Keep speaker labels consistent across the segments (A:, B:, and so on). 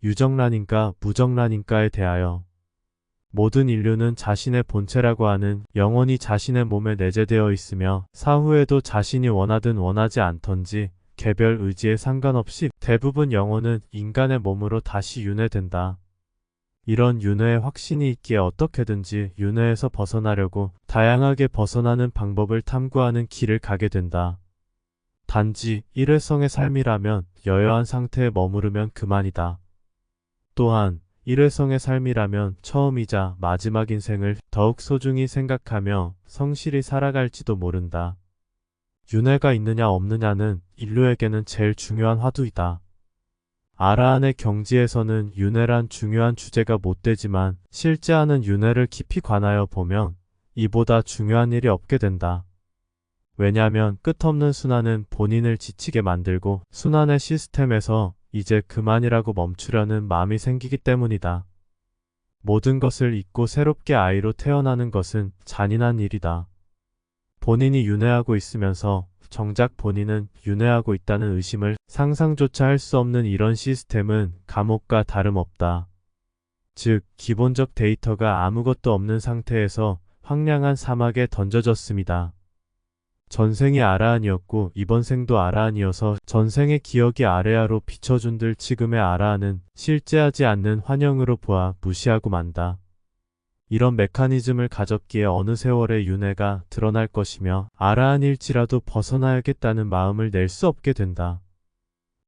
A: 유정란인가 무정란인가에 대하여 모든 인류는 자신의 본체라고 하는 영혼이 자신의 몸에 내재되어 있으며 사후에도 자신이 원하든 원하지 않던지 개별 의지에 상관없이 대부분 영혼은 인간의 몸으로 다시 윤회된다. 이런 윤회에 확신이 있기에 어떻게든지 윤회에서 벗어나려고 다양하게 벗어나는 방법을 탐구하는 길을 가게 된다. 단지 일회성의 삶이라면 여여한 상태에 머무르면 그만이다. 또한 일회성의 삶이라면 처음이자 마지막 인생을 더욱 소중히 생각하며 성실히 살아갈지도 모른다. 윤회가 있느냐 없느냐는 인류에게는 제일 중요한 화두이다. 아라한의 경지에서는 윤회란 중요한 주제가 못 되지만 실제하는 윤회를 깊이 관하여 보면 이보다 중요한 일이 없게 된다. 왜냐하면 끝없는 순환은 본인을 지치게 만들고 순환의 시스템에서 이제 그만이라고 멈추려는 마음이 생기기 때문이다. 모든 것을 잊고 새롭게 아이로 태어나는 것은 잔인한 일이다. 본인이 윤회하고 있으면서 정작 본인은 윤회하고 있다는 의심을 상상조차 할 수 없는 이런 시스템은 감옥과 다름없다. 즉, 기본적 데이터가 아무것도 없는 상태에서 황량한 사막에 던져졌습니다. 전생이 아라한이었고 이번 생도 아라한이어서 전생의 기억이 아레아로 비춰준들 지금의 아라한은 실제하지 않는 환영으로 보아 무시하고 만다. 이런 메커니즘을 가졌기에 어느 세월의 윤회가 드러날 것이며 아라한일지라도 벗어나야겠다는 마음을 낼 수 없게 된다.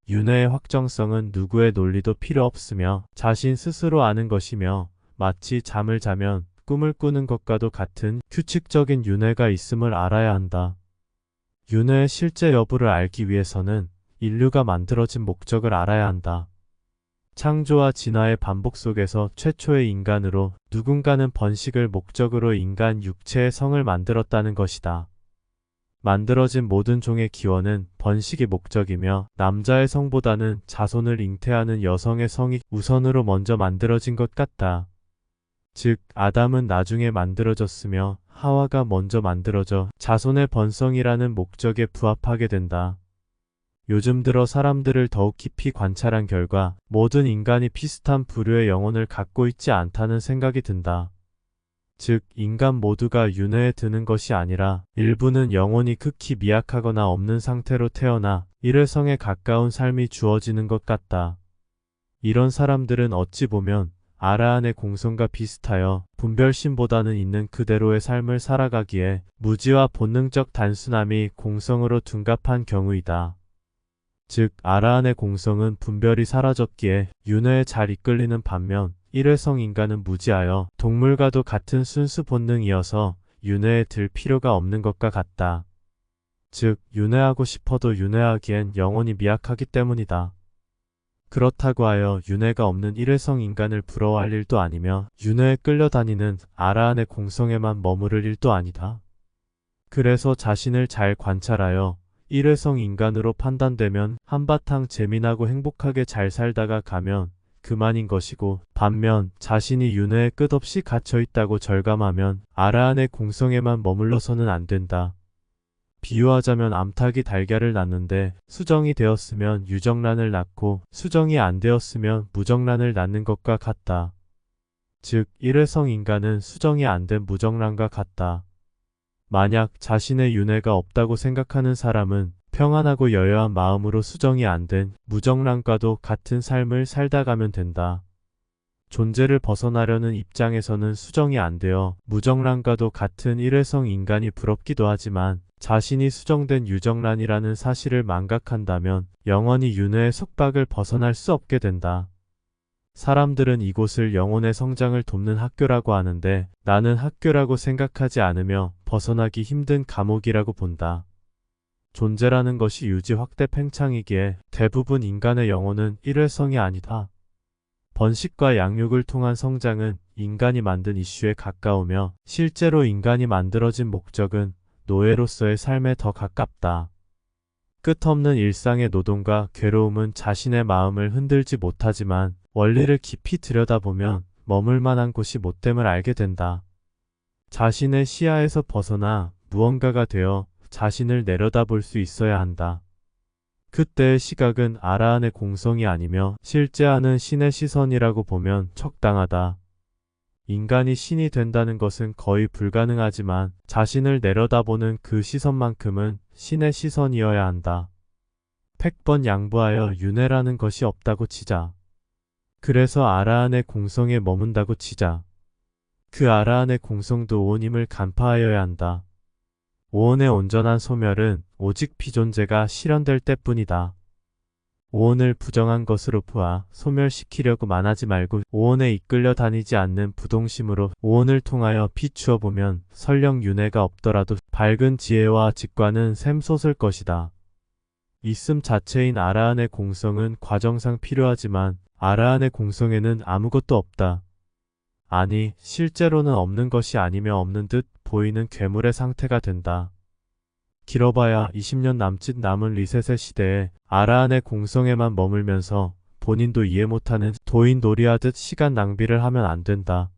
A: 윤회의 확정성은 누구의 논리도 필요 없으며 자신 스스로 아는 것이며 마치 잠을 자면 꿈을 꾸는 것과도 같은 규칙적인 윤회가 있음을 알아야 한다. 윤회의 실제 여부를 알기 위해서는 인류가 만들어진 목적을 알아야 한다. 창조와 진화의 반복 속에서 최초의 인간으로 누군가는 번식을 목적으로 인간 육체의 성을 만들었다는 것이다. 만들어진 모든 종의 기원은 번식이 목적이며 남자의 성보다는 자손을 잉태하는 여성의 성이 우선으로 먼저 만들어진 것 같다. 즉, 아담은 나중에 만들어졌으며 하와가 먼저 만들어져 자손의 번성이라는 목적에 부합하게 된다. 요즘 들어 사람들을 더욱 깊이 관찰한 결과 모든 인간이 비슷한 부류의 영혼을 갖고 있지 않다는 생각이 든다. 즉, 인간 모두가 윤회에 드는 것이 아니라 일부는 영혼이 극히 미약하거나 없는 상태로 태어나 일회성에 가까운 삶이 주어지는 것 같다. 이런 사람들은 어찌 보면 아라한의 공성과 비슷하여 분별심보다는 있는 그대로의 삶을 살아가기에 무지와 본능적 단순함이 공성으로 둔갑한 경우이다. 즉, 아라한의 공성은 분별이 사라졌기에 윤회에 잘 이끌리는 반면 일회성 인간은 무지하여 동물과도 같은 순수 본능이어서 윤회에 들 필요가 없는 것과 같다. 즉, 윤회하고 싶어도 윤회하기엔 영혼이 미약하기 때문이다. 그렇다고 하여 윤회가 없는 일회성 인간을 부러워할 일도 아니며 윤회에 끌려다니는 아라한의 공성에만 머무를 일도 아니다. 그래서 자신을 잘 관찰하여 일회성 인간으로 판단되면 한바탕 재미나고 행복하게 잘 살다가 가면 그만인 것이고, 반면 자신이 윤회에 끝없이 갇혀있다고 절감하면 아라한의 공성에만 머물러서는 안 된다. 비유하자면 암탉이 달걀을 낳는데 수정이 되었으면 유정란을 낳고 수정이 안 되었으면 무정란을 낳는 것과 같다. 즉, 일회성 인간은 수정이 안 된 무정란과 같다. 만약 자신의 윤회가 없다고 생각하는 사람은 평안하고 여여한 마음으로 수정이 안 된 무정란과도 같은 삶을 살다 가면 된다. 존재를 벗어나려는 입장에서는 수정이 안 되어 무정란과도 같은 일회성 인간이 부럽기도 하지만 자신이 수정된 유정란이라는 사실을 망각한다면 영원히 윤회의 속박을 벗어날 수 없게 된다. 사람들은 이곳을 영혼의 성장을 돕는 학교라고 하는데 나는 학교라고 생각하지 않으며 벗어나기 힘든 감옥이라고 본다. 존재라는 것이 유지 확대 팽창이기에 대부분 인간의 영혼은 일회성이 아니다. 번식과 양육을 통한 성장은 인간이 만든 이슈에 가까우며 실제로 인간이 만들어진 목적은 노예로서의 삶에 더 가깝다. 끝없는 일상의 노동과 괴로움은 자신의 마음을 흔들지 못하지만 원리를 깊이 들여다보면 머물 만한 곳이 못됨을 알게 된다. 자신의 시야에서 벗어나 무언가가 되어 자신을 내려다볼 수 있어야 한다. 그때의 시각은 아라한의 공성이 아니며 실제하는 신의 시선이라고 보면 적당하다. 인간이 신이 된다는 것은 거의 불가능하지만 자신을 내려다보는 그 시선만큼은 신의 시선이어야 한다. 100번 양보하여 윤회라는 것이 없다고 치자. 그래서 아라한의 공성에 머문다고 치자. 그 아라한의 공성도 오온임을 간파하여야 한다. 오온의 온전한 소멸은 오직 피존재가 실현될 때뿐이다. 오온을 부정한 것으로 보아 소멸시키려고만 하지 말고 오온에 이끌려 다니지 않는 부동심으로 오온을 통하여 비추어 보면 설령 윤회가 없더라도 밝은 지혜와 직관은 샘솟을 것이다. 있음 자체인 아라한의 공성은 과정상 필요하지만 아라한의 공성에는 아무것도 없다. 아니, 실제로는 없는 것이 아니며 없는 듯 보이는 괴물의 상태가 된다. 길어봐야 20년 남짓 남은 리셋의 시대에 아라한의 공성에만 머물면서 본인도 이해 못하는 도인 놀이하듯 시간 낭비를 하면 안 된다.